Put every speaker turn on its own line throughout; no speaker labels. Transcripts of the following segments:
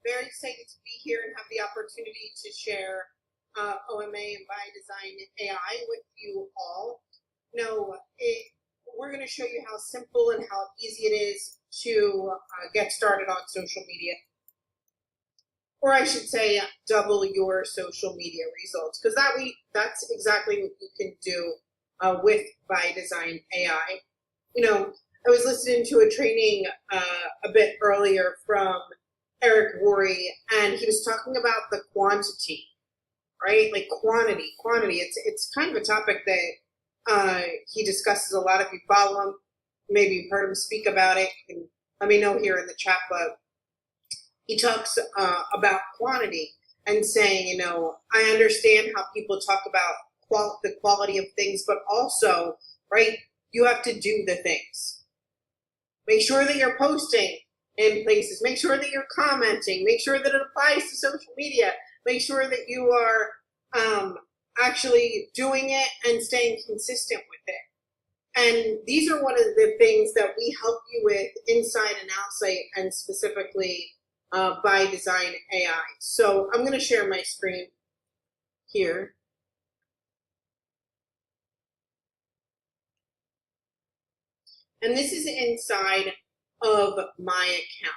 Very excited to be here and have the opportunity to share OMA and Bydzyne AI with you all. We're going to show you how simple and how easy it is to get started on social media. Or I should say, double your social media results, because that's exactly what you can do with Bydzyne AI. I was listening to a training a bit earlier from Eric Worre, and he was talking about the quantity, right? Like quantity. It's kind of a topic that he discusses a lot. If you follow him, maybe you've heard him speak about it. You can let me know here in the chat, but he talks about quantity and saying, I understand how people talk about the quality of things, but also, right, you have to do the things. Make sure that you're posting in places. Make sure that you're commenting. Make sure that it applies to social media. Make sure that you are actually doing it and staying consistent with it. And these are one of the things that we help you with inside and outside, and specifically Bydzyne AI. So I'm going to share my screen here. And this is inside of my account,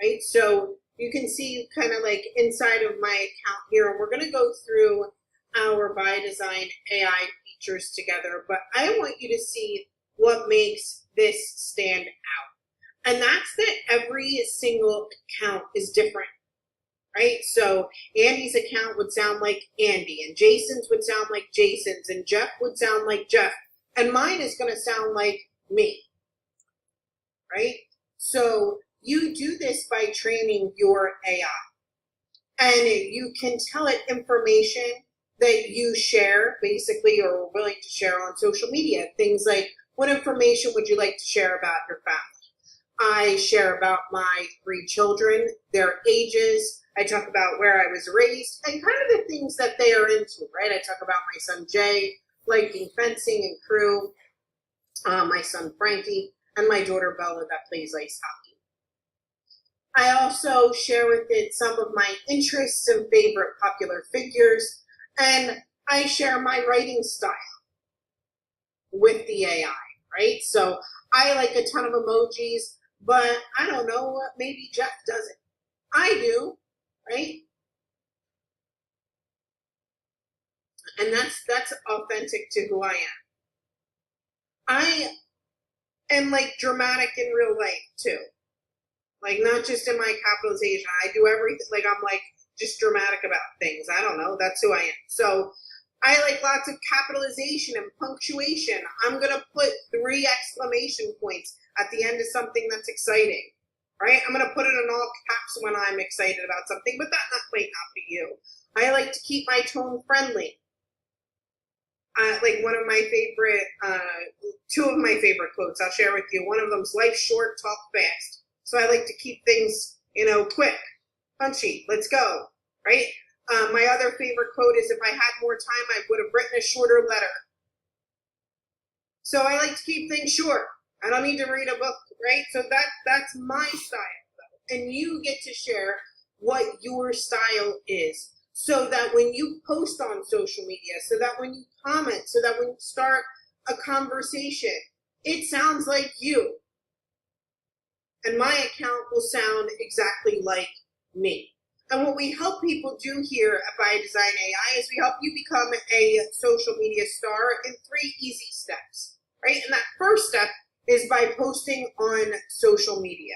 right? So you can see kind of like inside of my account here, and we're going to go through our Bydzyne AI features together, but I want you to see what makes this stand out. And that's that every single account is different, right? So Andy's account would sound like Andy, and Jason's would sound like Jason's, and Jeff would sound like Jeff, and mine is going to sound like me, right? So you do this by training your AI, and you can tell it information that you share, basically, or are willing to share on social media. Things like, what information would you like to share about your family? I share about my 3 children, their ages. I talk about where I was raised and kind of the things that they are into, right? I talk about my son Jay liking fencing and crew, my son Frankie, and my daughter Bella that plays ice hockey. I also share with it some of my interests and favorite popular figures, and I share my writing style with the AI, right? So I like a ton of emojis, but I don't know, maybe Jeff doesn't. I do, right? And that's authentic to who I am. I am like dramatic in real life too. Like not just in my capitalization. I do everything, like I'm like just dramatic about things. I don't know, that's who I am. So I like lots of capitalization and punctuation. I'm gonna put 3 exclamation points at the end of something that's exciting, right? I'm gonna put it in all caps when I'm excited about something, but that might not be you. I like to keep my tone friendly. Like one of my favorite, 2 of my favorite quotes I'll share with you. One of them's life short, talk fast. So I like to keep things, quick, punchy, let's go, right? My other favorite quote is, if I had more time, I would have written a shorter letter. So I like to keep things short. I don't need to read a book, right? So that's my style, though. And you get to share what your style is, so that when you post on social media, so that when you comment, so that when you start a conversation, it sounds like you. And my account will sound exactly like me. And what we help people do here at Bydzyne AI is we help you become a social media star in 3 easy steps, right? And that first step is by posting on social media.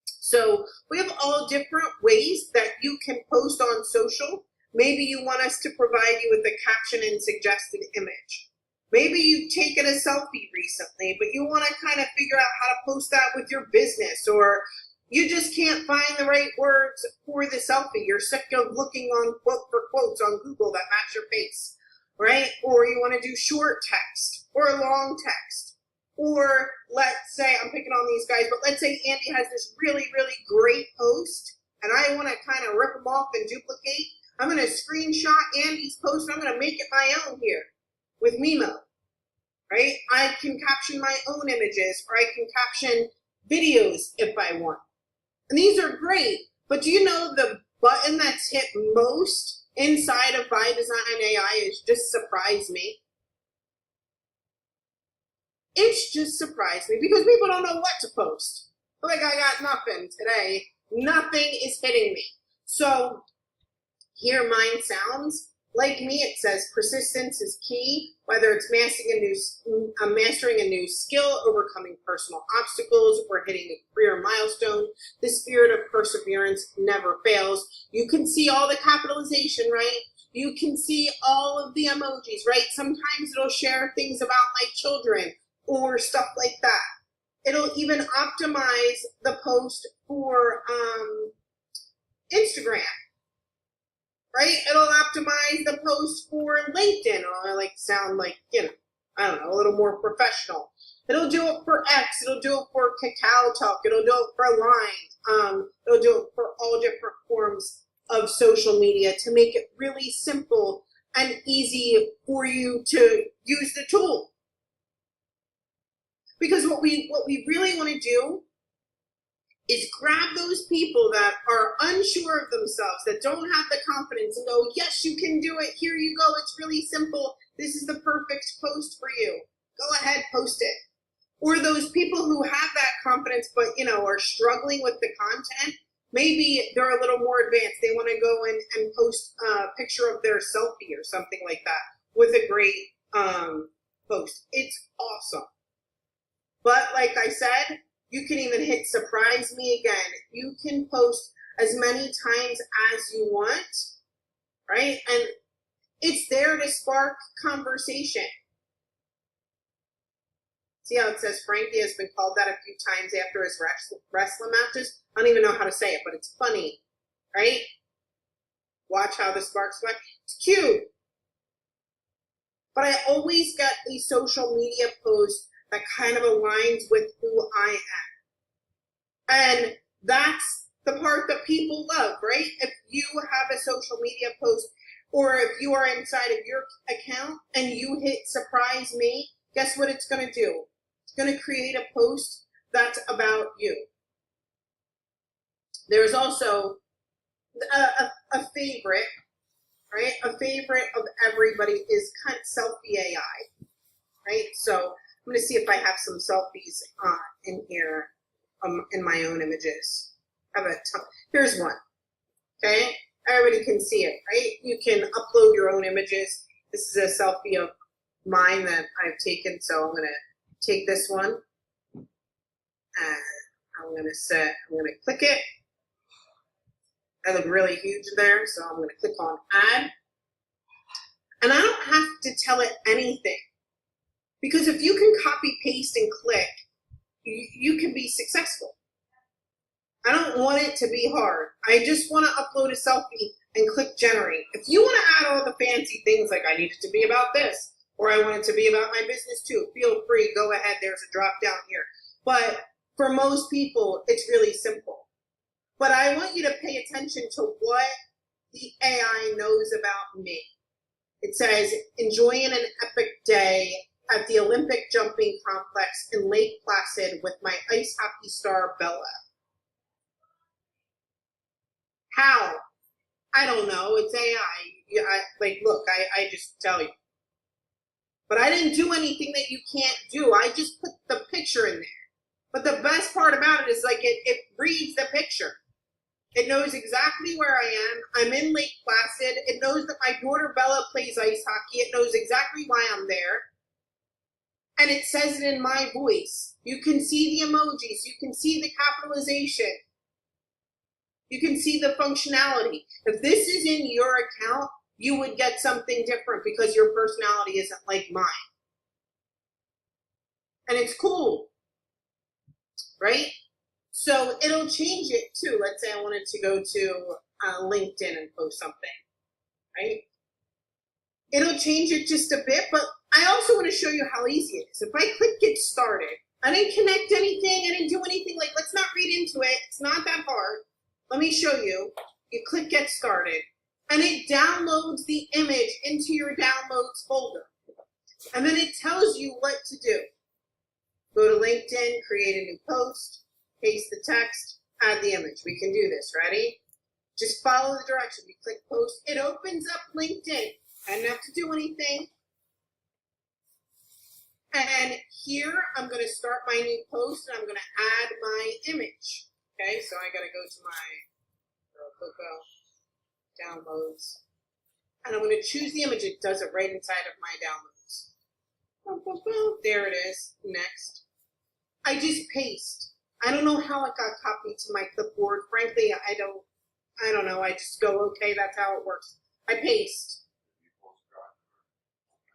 So we have all different ways that you can post on social. Maybe you want us to provide you with a caption and suggested image. Maybe you've taken a selfie recently, but you want to kind of figure out how to post that with your business, or you just can't find the right words for the selfie. You're sick of looking on quote for quotes on Google that match your face, right? Or you want to do short text or long text. Or let's say, I'm picking on these guys, but let's say Andy has this really, really great post, and I want to kind of rip them off and duplicate. I'm going to screenshot Andy's post, and I'm going to make it my own here with Mimo, right? I can caption my own images, or I can caption videos if I want. And these are great, But do you know the button that's hit most inside of Bydzyne AI is just surprise me? It's just surprised me because people don't know what to post. Like, I got nothing today. Nothing is hitting me. So here mine sounds like me. It says persistence is key, whether it's mastering a new skill, overcoming personal obstacles, or hitting a career milestone. The spirit of perseverance never fails. You can see all the capitalization, right? You can see all of the emojis, right? Sometimes it'll share things about my children or stuff like that. It'll even optimize the post for Instagram, right? It'll optimize the post for LinkedIn. It'll like sound like, I don't know, a little more professional. It'll do it for X. It'll do it for Kakao Talk. It'll do it for Line. It'll do it for all different forms of social media to make it really simple and easy for you to use the tool. Because what we really want to do is grab those people that are unsure of themselves, that don't have the confidence, and go, yes, you can do it. Here you go. It's really simple. This is the perfect post for you. Go ahead, post it. Or those people who have that confidence but, are struggling with the content. Maybe they're a little more advanced. They want to go in and post a picture of their selfie or something like that with a great post. It's awesome. But like I said, you can even hit surprise me again. You can post as many times as you want, right? And it's there to spark conversation. See how it says Frankie has been called that a few times after his wrestling matches? I don't even know how to say it, but it's funny, right? Watch how the sparks fly. It's cute. But I always get a social media post that kind of aligns with who I am. And that's the part that people love, right? If you have a social media post, or if you are inside of your account and you hit surprise me, guess what it's going to do? It's going to create a post that's about you. There's also a favorite, right? A favorite of everybody is kind of selfie AI, right? So I'm going to see if I have some selfies in here in my own images. I have a ton. Here's one. Okay, everybody can see it, right? You can upload your own images. This is a selfie of mine that I've taken, so I'm going to take this one and I'm going to click it. I look really huge there, so I'm going to click on add. And I don't have to tell it anything. Because if you can copy, paste, and click, you can be successful. I don't want it to be hard. I just want to upload a selfie and click generate. If you want to add all the fancy things like I need it to be about this, or I want it to be about my business too, feel free, go ahead, there's a drop down here. But for most people, it's really simple. But I want you to pay attention to what the AI knows about me. It says, enjoying an epic day at the Olympic jumping complex in Lake Placid with my ice hockey star, Bella. How? I don't know. It's AI. Look, I just tell you. But I didn't do anything that you can't do. I just put the picture in there. But the best part about it is it reads the picture. It knows exactly where I am. I'm in Lake Placid. It knows that my daughter Bella plays ice hockey. It knows exactly why I'm there. And it says it in my voice. You can see the emojis. You can see the capitalization. You can see the functionality. If this is in your account, you would get something different because your personality isn't like mine. And it's cool, right? So it'll change it too. Let's say I wanted to go to LinkedIn and post something, right? It'll change it just a bit, but I also want to show you how easy it is. If I click get started, I didn't connect anything, I didn't do anything. Let's not read into it. It's not that hard. Let me show you. You click get started, and it downloads the image into your downloads folder. And then it tells you what to do. Go to LinkedIn, create a new post, paste the text, add the image. We can do this. Ready? Just follow the direction. We click post. It opens up LinkedIn. I don't have to do anything. And here I'm going to start my new post and I'm going to add my image. Okay, so I got to go to my downloads. And I'm going to choose the image. It does it right inside of my downloads. Boom, boom, boom. There it is. Next. I just paste. I don't know how it got copied to my clipboard. Frankly, I don't know. I just go, okay, that's how it works. I paste.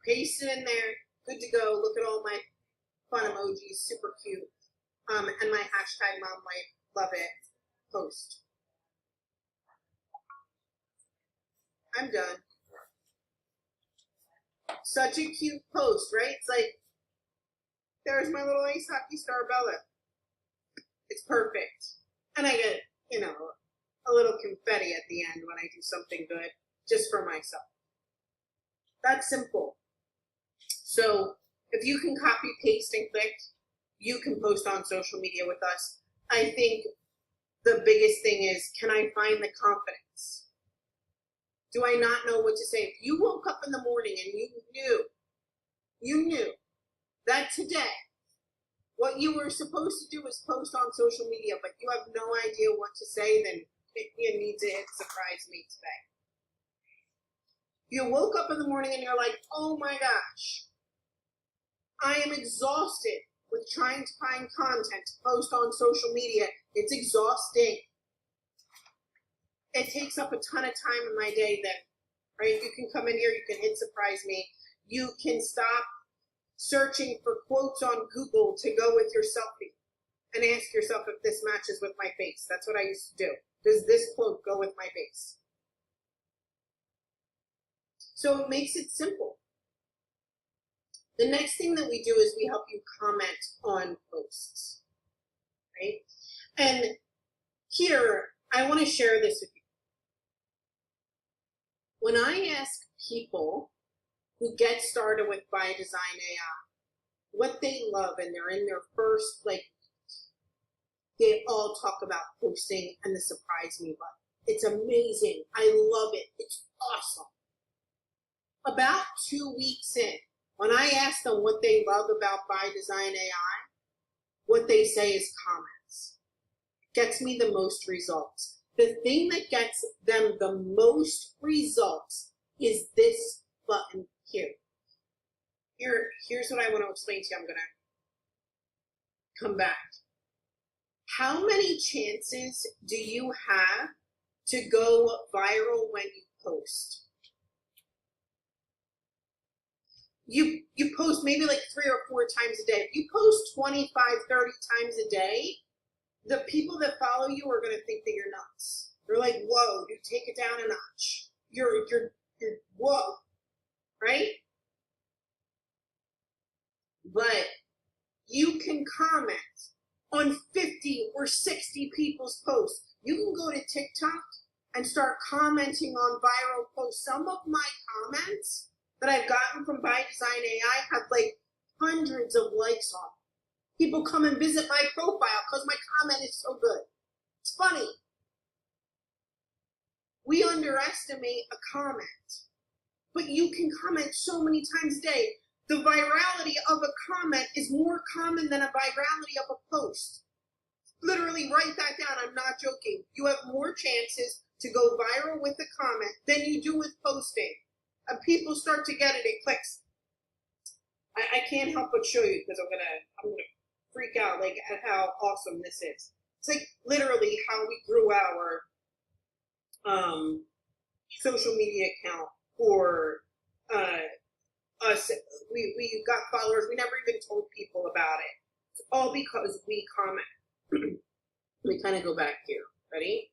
Paste it in there. Good to go. Look at all my fun emojis. Super cute. And my hashtag mom life. Love it. Post. I'm done. Such a cute post, right? It's like, there's my little ice hockey star Bella. It's perfect. And I get, a little confetti at the end when I do something good, just for myself. That's simple. So if you can copy, paste, and click, you can post on social media with us. I think the biggest thing is, can I find the confidence? Do I not know what to say? If you woke up in the morning and you knew that today what you were supposed to do is post on social media, but you have no idea what to say, then you need to hit surprise me today. You woke up in the morning and you're like, oh my gosh, I am exhausted with trying to find content to post on social media. It's exhausting. It takes up a ton of time in my day then, right? You can come in here, you can hit surprise me. You can stop searching for quotes on Google to go with your selfie and ask yourself if this matches with my face. That's what I used to do. Does this quote go with my face? So it makes it simple. The next thing that we do is we help you comment on posts, right? And here, I want to share this with you. When I ask people who get started with Bydzyne AI what they love, and they're in their first, they all talk about posting and the surprise me button. It's amazing. I love it. It's awesome. About 2 weeks in, when I ask them what they love about Bydzyne AI, what they say is comments. It gets me the most results. The thing that gets them the most results is this button here. Here's what I want to explain to you. I'm going to come back. How many chances do you have to go viral when you post? You post maybe like 3 or 4 times a day. If you post 25, 30 times a day, the people that follow you are going to think that you're nuts. They're like, whoa, you take it down a notch. You're whoa, right? But you can comment on 50 or 60 people's posts. You can go to TikTok and start commenting on viral posts. Some of my comments that I've gotten from Bydzyne AI have like hundreds of likes on them. People come and visit my profile because my comment is so good. It's funny. We underestimate a comment, but you can comment so many times a day. The virality of a comment is more common than a virality of a post. Literally write that down. I'm not joking. You have more chances to go viral with a comment than you do with posting. And people start to get it. It clicks. I can't help but show you because I'm gonna freak out at how awesome this is. It's like literally how we grew our social media account for us. We got followers. We never even told people about it. It's all because we comment. Let me kind of go back here. Ready?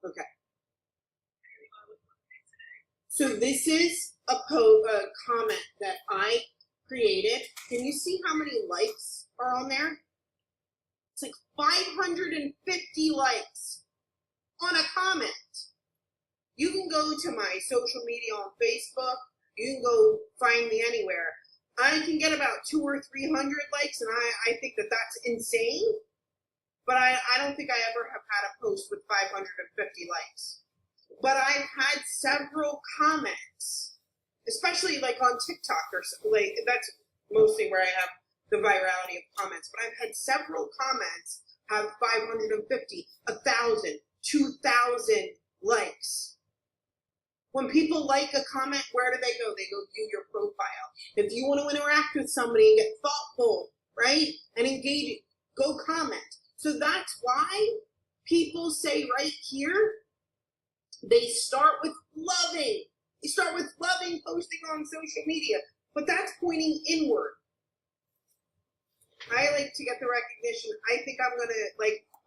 Okay. So this is a comment that I created. Can you see how many likes are on there? It's like 550 likes on a comment. You can go to my social media on Facebook. You can go find me anywhere. I can get about 200 or 300 likes, and I think that that's insane. But I don't think I ever have had a post with 550 likes. But I've had several comments, especially like on TikTok or like that's mostly where I have the virality of comments. But I've had several comments have 550, 1,000, 2,000 likes. When people like a comment, where do they go? They go view your profile. If you want to interact with somebody and get thoughtful, right, and engage, go comment. So that's why people say right here, they start with loving. They start with loving posting on social media, but that's pointing inward. I like to get the recognition. I think I'm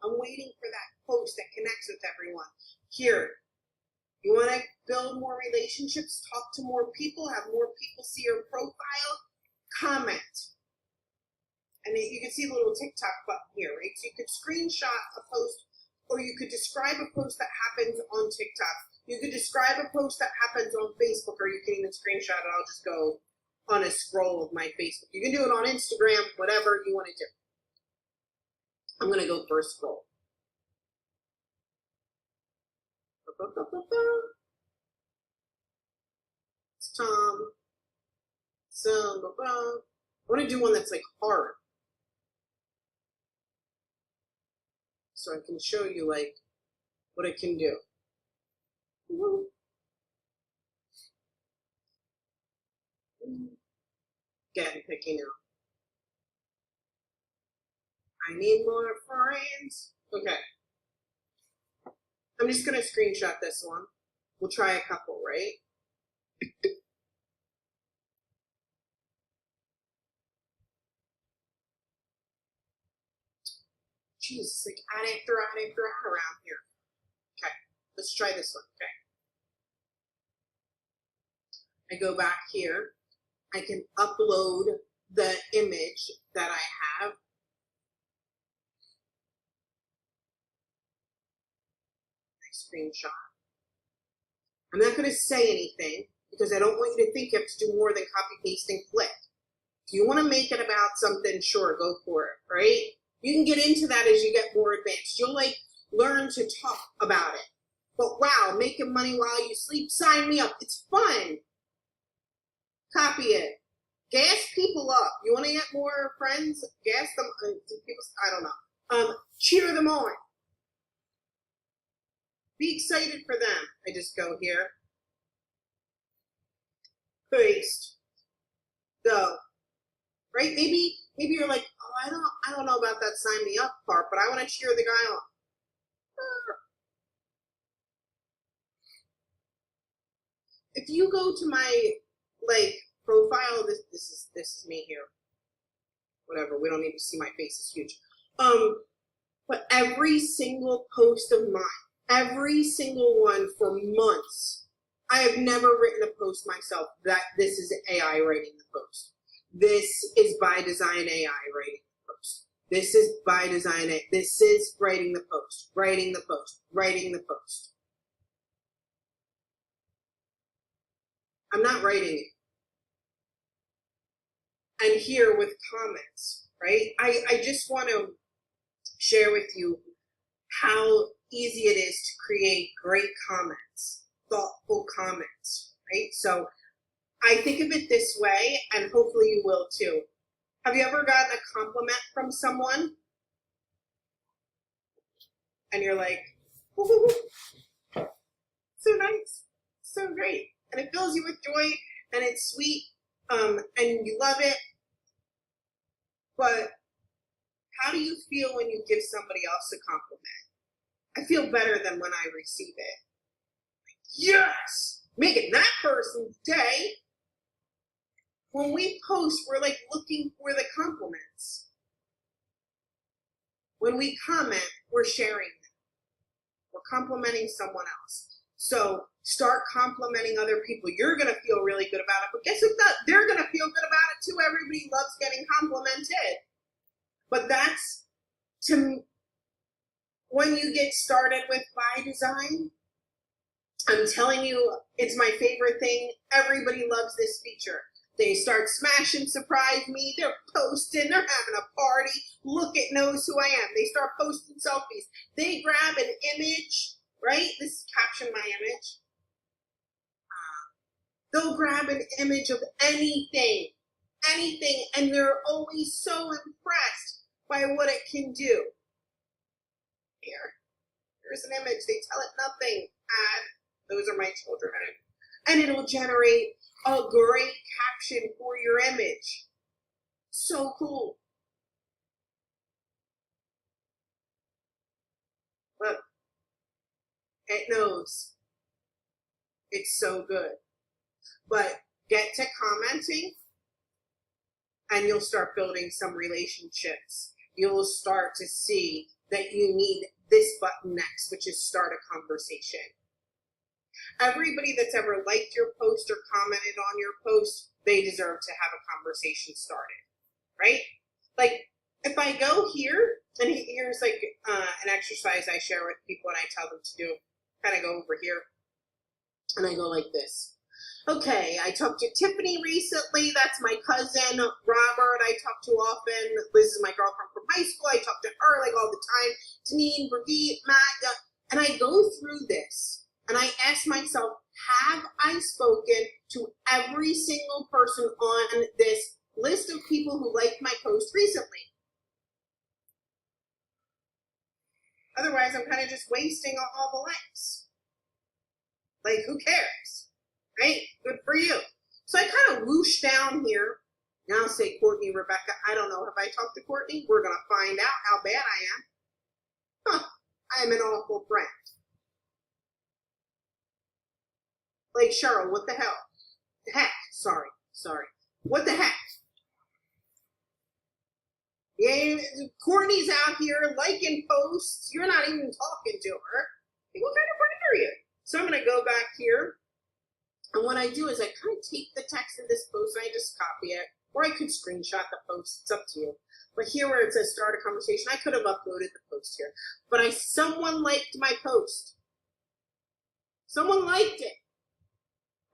I'm waiting for that post that connects with everyone. Here, you want to build more relationships, talk to more people, have more people see your profile, comment. And you can see the little TikTok button here, right? So you could screenshot a post, or you could describe a post that happens on TikTok. You could describe a post that happens on Facebook, or you can even screenshot it. I'll just go on a scroll of my Facebook. You can do it on Instagram, whatever you want to do. I'm going to go for a scroll. It's Tom. So, I want to do one that's like hard. So I can show you like what it can do. Getting picky now. I need more friends. Okay. I'm just gonna screenshot this one. We'll try a couple, right? Jeez, like add around here. Okay, let's try this one, okay? I go back here. I can upload the image that I have. Nice screenshot. I'm not going to say anything because I don't want you to think you have to do more than copy, paste, and click. If you want to make it about something, sure, go for it, right? You can get into that as you get more advanced. You'll like learn to talk about it. But wow, making money while you sleep, sign me up. It's fun. Copy it. Gas people up. You want to get more friends? Gas them. People, I don't know. Cheer them on. Be excited for them. I just go here. Paste. Go. Right? Maybe you're like, oh, I don't know about that sign me up part, but I want to cheer the guy on. If you go to my like profile, this is me here. Whatever, we don't need to see my face, it's huge. But every single post of mine, every single one for months, I have never written a post myself that this is AI writing the post. This is Bydzyne AI writing the post. This is Bydzyne. This is writing the post, writing the post, writing the post. I'm not writing it. And here with comments, right? I just want to share with you how easy it is to create great comments, thoughtful comments, right? So I think of it this way, and hopefully you will too. Have you ever gotten a compliment from someone? And you're like, ooh, so nice, so great. And it fills you with joy, and it's sweet, and you love it. But how do you feel when you give somebody else a compliment? I feel better than when I receive it. Yes! Making that person's day. When we post, we're like looking for the compliments. When we comment, we're sharing them. We're complimenting someone else. So start complimenting other people. You're going to feel really good about it. But guess what? They're going to feel good about it too. Everybody loves getting complimented. But that's, when you get started with Bydzyne, I'm telling you, it's my favorite thing. Everybody loves this feature. They start smashing surprise me. They're posting. They're having a party. Look at knows who I am. They start posting selfies. They grab an image, right? This is caption my image. They'll grab an image of anything, and they're always so impressed by what it can do. Here's an image. They tell it nothing. Those are my children. And it'll generate a great caption for your image. So cool. Look, it knows. It's so good. But get to commenting and you'll start building some relationships. You'll start to see that you need this button next, which is start a conversation. Everybody that's ever liked your post or commented on your post, they deserve to have a conversation started, right? Like if I go here, and here's like an exercise I share with people and I tell them to do, kind of go over here, and I go like this. Okay, I talked to Tiffany recently. That's my cousin, Robert, I talk to often. Liz is my girlfriend from high school. I talk to her like all the time. Janine, Brigitte, Matt, and I go through this and I ask myself, have I spoken to every single person on this list of people who liked my post recently? Otherwise, I'm kind of just wasting all the likes. Like, who cares? Right? Good for you. So I kind of whoosh down here. Now I'll say Courtney, Rebecca. I don't know. Have I talked to Courtney? We're going to find out how bad I am. I'm an awful friend. Like Cheryl, what the hell? Heck. Sorry. What the heck? Yeah, Courtney's out here liking posts. You're not even talking to her. Like, what kind of friend are you? So I'm going to go back here. And what I do is I kind of take the text of this post and I just copy it. Or I could screenshot the post. It's up to you. But here where it says start a conversation, I could have uploaded the post here. But someone liked my post. Someone liked it.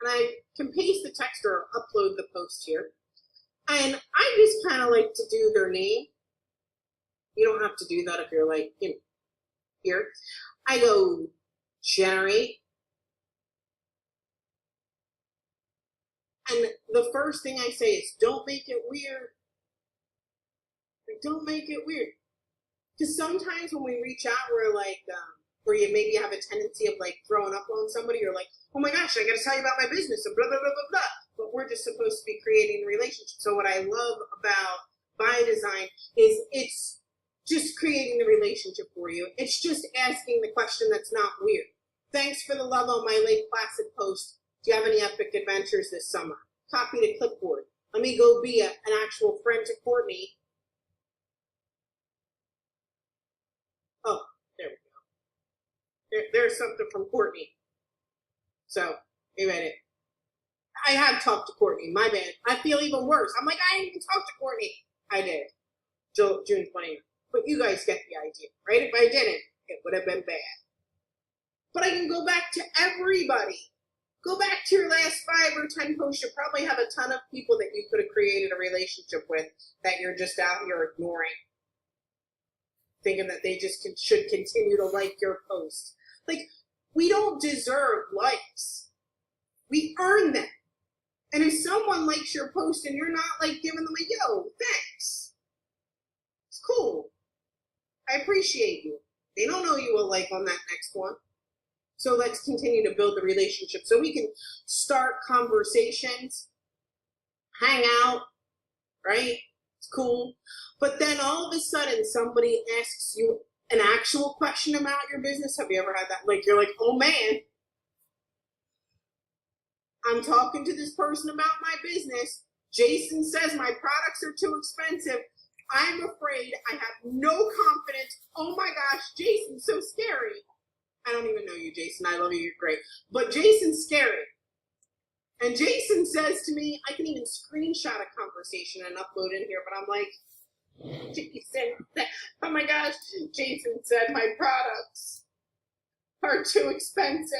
And I can paste the text or upload the post here. And I just kind of like to do their name. You don't have to do that if you're like, here. I go generate. And the first thing I say is, don't make it weird. Don't make it weird. Because sometimes when we reach out, we're like, or you maybe have a tendency of like throwing up on somebody. You're like, oh my gosh, I got to tell you about my business and blah, blah, blah, blah, blah. But we're just supposed to be creating a relationship. So what I love about Bydzyne is it's just creating the relationship for you. It's just asking the question that's not weird. Thanks for the love on my Lake Placid post. Do you have any epic adventures this summer? Copy to clipboard. Let me go be an actual friend to Courtney. Oh, there we go. There's something from Courtney. So, you read it. I have talked to Courtney. My bad. I feel even worse. I'm like, I didn't even talk to Courtney. I did. June 20th. But you guys get the idea, right? If I didn't, it would have been bad. But I can go back to everybody. Go back to your last 5 or 10 posts. You probably have a ton of people that you could have created a relationship with that you're just out here ignoring. Thinking that they just should continue to like your posts. Like, we don't deserve likes. We earn them. And if someone likes your post and you're not like giving them a yo, thanks. It's cool. I appreciate you. They don't know you will like on that next one. So let's continue to build the relationship so we can start conversations, hang out, right? It's cool. But then all of a sudden somebody asks you an actual question about your business. Have you ever had that? Like, you're like, oh man, I'm talking to this person about my business. Jason says my products are too expensive. I'm afraid. I have no confidence. Oh my gosh, Jason's so scary. I don't even know you, Jason. I love you. You're great. But Jason's scary. And Jason says to me, I can even screenshot a conversation and upload in here. But I'm like, Jason, oh my gosh, Jason said my products are too expensive.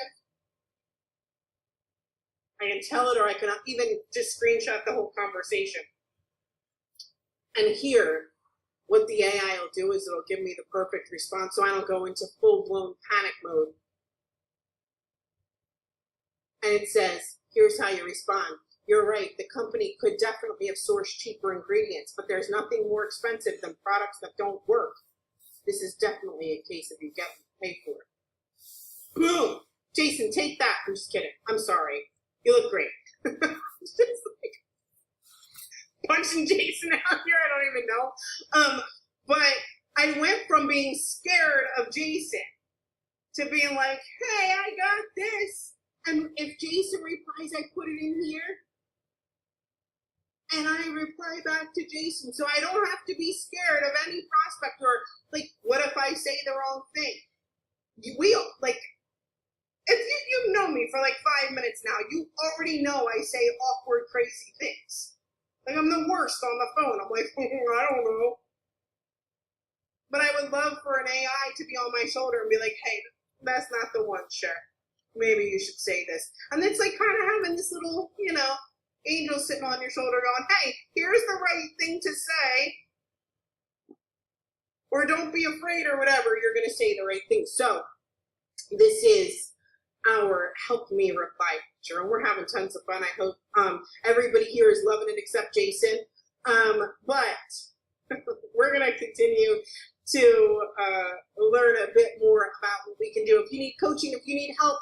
I can tell it, or I can even just screenshot the whole conversation. And here, what the AI will do is it'll give me the perfect response so I don't go into full-blown panic mode. And it says, here's how you respond. You're right, the company could definitely have sourced cheaper ingredients, but there's nothing more expensive than products that don't work. This is definitely a case of you get what you pay for it. Boom! Jason, take that. I'm just kidding. I'm sorry. You look great. Just like punching Jason out here, I don't even know. But I went from being scared of Jason to being like, hey, I got this. And if Jason replies, I put it in here. And I reply back to Jason. So I don't have to be scared of any prospect or, like, what if I say the wrong thing? If you know me for like 5 minutes now, you already know I say awkward, crazy things. Like, I'm the worst on the phone. I'm like, I don't know. But I would love for an AI to be on my shoulder and be like, hey, that's not the one, sure. Maybe you should say this. And it's like kind of having this little, angel sitting on your shoulder going, hey, here's the right thing to say. Or don't be afraid or whatever, you're going to say the right thing. So this is our Help Me Reply feature. And we're having tons of fun. I hope everybody here is loving it except Jason. But we're going to continue to learn a bit more about what we can do. If you need coaching, if you need help,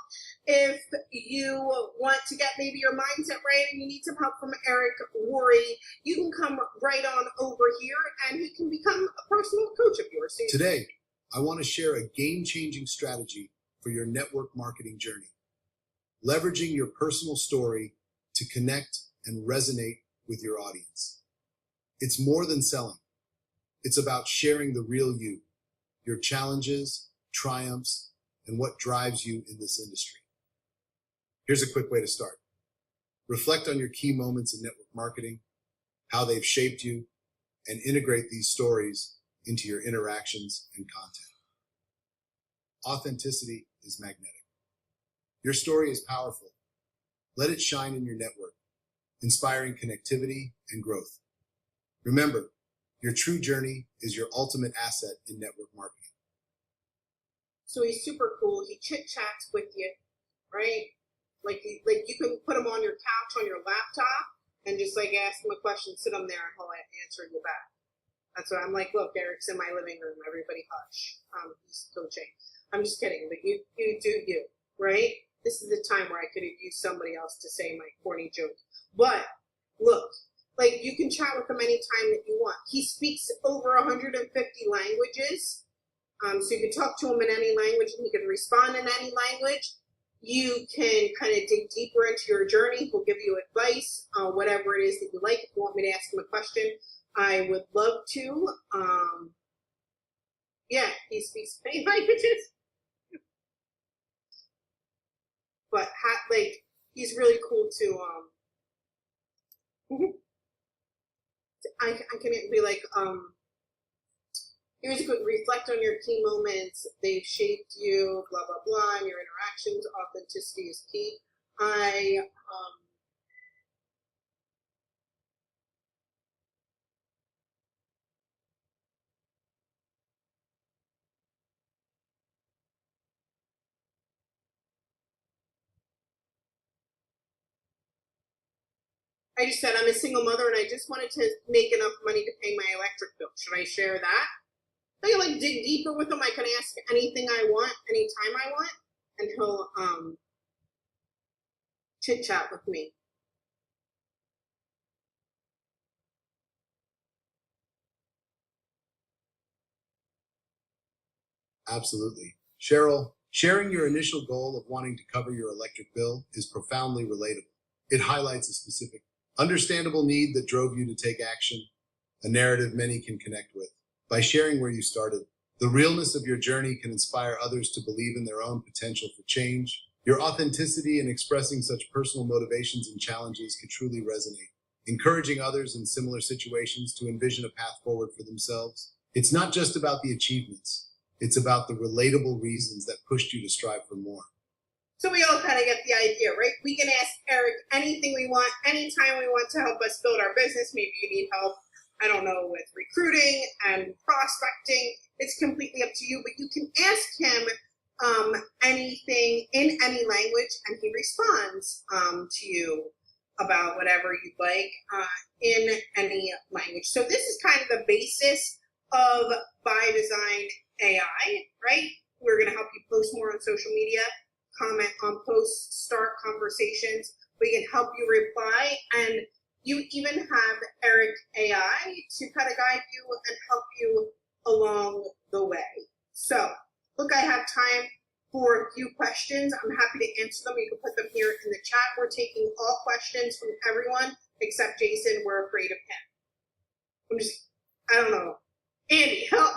if you want to get maybe your mindset right and you need some help from Eric Worre, you can come right on over here and he can become a personal coach of yours. So
today, I want to share a game-changing strategy for your network marketing journey. Leveraging your personal story to connect and resonate with your audience. It's more than selling. It's about sharing the real you, your challenges, triumphs, and what drives you in this industry. Here's a quick way to start. Reflect on your key moments in network marketing, how they've shaped you, and integrate these stories into your interactions and content. Authenticity is magnetic. Your story is powerful. Let it shine in your network, inspiring connectivity and growth. Remember, your true journey is your ultimate asset in network marketing.
So he's super cool. He chit-chats with you, right? Like you can put him on your couch, on your laptop, and just like ask him a question, sit him there, and he'll answer you back. That's what I'm like, look, Eric's in my living room. Everybody hush. He's coaching. I'm just kidding, but you do you, right? This is the time where I could have used somebody else to say my corny joke. But look, like you can chat with him anytime that you want. He speaks over 150 languages. So you can talk to him in any language and he can respond in any language. You can kind of dig deeper into your journey. He'll give you advice, whatever it is that you like. If you want me to ask him a question, I would love to. Yeah, he speaks many languages. But he's really cool to I can be like, here's a quick reflect on your key moments. They've shaped you, blah, blah, blah, and your interactions. Authenticity is key. I just said I'm a single mother and I just wanted to make enough money to pay my electric bill. Should I share that? I can like dig deeper with him. I can ask anything I want, anytime I want, and he'll chit chat with me.
Absolutely. Cheryl, sharing your initial goal of wanting to cover your electric bill is profoundly relatable. It highlights a specific, understandable need that drove you to take action, a narrative many can connect with. By sharing where you started, the realness of your journey can inspire others to believe in their own potential for change. Your authenticity in expressing such personal motivations and challenges can truly resonate, encouraging others in similar situations to envision a path forward for themselves. It's not just about the achievements. It's about the relatable reasons that pushed you to strive for more.
So we all kind of get the idea, right? We can ask Eric anything we want, anytime we want to help us build our business. Maybe you need help, I don't know, with recruiting and prospecting. It's completely up to you, but you can ask him anything in any language, and he responds to you about whatever you'd like in any language. So this is kind of the basis of Bydzyne AI, right? We're going to help you post more on social media, comment on posts, start conversations. We can help you reply, and you even have Eric AI to kind of guide you and help you along the way. So, look, I have time for a few questions. I'm happy to answer them. You can put them here in the chat. We're taking all questions from everyone except Jason. We're afraid of him. I don't know. Andy, help.